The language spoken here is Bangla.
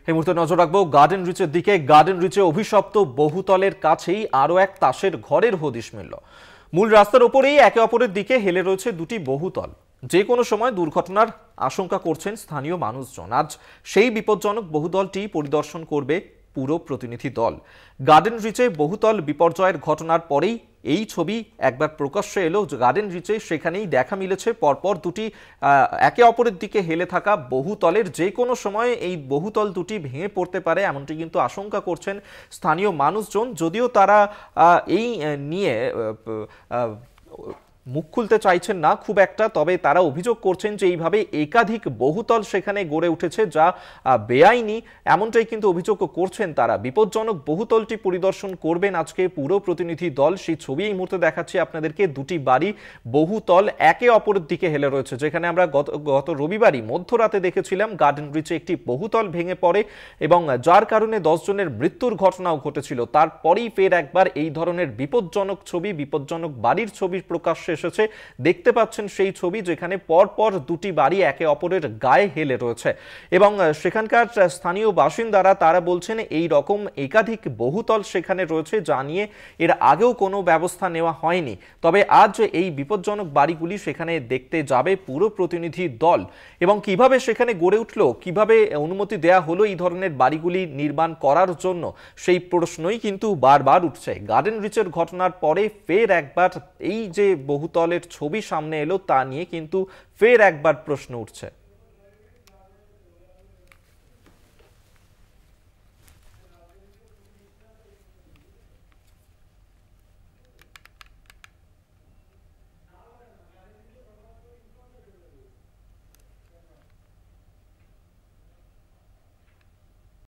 এই মুহূর্তে নজর রাখবো গার্ডেন রিচের দিকে। গার্ডেন রিচে অভিশপ্ত বহুতলের কাছেই আরো এক তাসের ঘরের হদিশ মিলল। মূল রাস্তার উপরেই একে অপরের দিকে হেলে রয়েছে দুটি বহুতল। যে কোনো সময় দুর্ঘটনার আশঙ্কা করছেন স্থানীয় মানুষজন। আজ সেই বিপজ্জনক বহুতলটি পরিদর্শন করবে পুরো প্রতিনিধি দল। গার্ডেন রিচে বহুতল বিপর্যয়ের ঘটনার পরেই এই ছবি একবার প্রকাশ্যে এলো। গার্ডেন রিচে সেখানেই দেখা মিলেছে পরপর দুটি একে অপরের দিকে হেলে থাকা বহুতলের। যে কোনো সময় এই বহুতল দুটি ভেঙে পড়তে পারে এমনটি কিন্তু আশঙ্কা করছেন স্থানীয় মানুষজন। যদিও তারা এই নিয়ে মুখ খুলতে চাইছেন না খুব একটা, তবে তারা অভিযোগ করছেন যে এইভাবে একাধিক বহুতল সেখানে গড়ে উঠেছে যা বেআইনি, এমনটাই কিন্তু অভিযোগ করছেন তারা। বিপজ্জনক বহুতলটি পরিদর্শন করবেন আজকে পুরো প্রতিনিধি দল। সেই ছবি এই মুহূর্তে দেখাচ্ছি আপনাদেরকে। দুটি বাড়ি বহুতল একে অপরের দিকে হেলে রয়েছে। যেখানে আমরা গত রবিবারই মধ্যরাতে দেখেছিলাম গার্ডেন রিচে একটি বহুতল ভেঙে পড়ে এবং যার কারণে 10 জনের মৃত্যুর ঘটনাও ঘটেছিল। তারপরেই ফের একবার এই ধরনের বিপজ্জনক ছবি, বিপজ্জনক বাড়ির ছবি প্রকাশ্যে এসেছে। দেখতে পাচ্ছেন সেই ছবি যেখানে পরপর দুটি বাড়ি একে অপরের গায়ে হেলে রয়েছে এবং সেখানকার স্থানীয় বাসিন্দারা তারা বলছেন এই রকম একাধিক বহুতল সেখানে রয়েছে যা নিয়ে এর আগেও কোনো ব্যবস্থা নেওয়া হয়নি। তবে আজ এই বিপজ্জনক বাড়িগুলি সেখানে দেখতে যাবে পুরো প্রতিনিধি দল এবং কিভাবে সেখানে গড়ে উঠলো, কিভাবে অনুমতি দেয়া হলো এই ধরনের বাড়িগুলি নির্মাণ করার জন্য, সেই প্রশ্নই কিন্তু বারবার উঠছে। গার্ডেন রিচের ঘটনার পরে ফের একবার এই যে বহুতলের ছবি সামনে এলো তা নিয়ে কিন্তু ফের একবার প্রশ্ন উঠছে।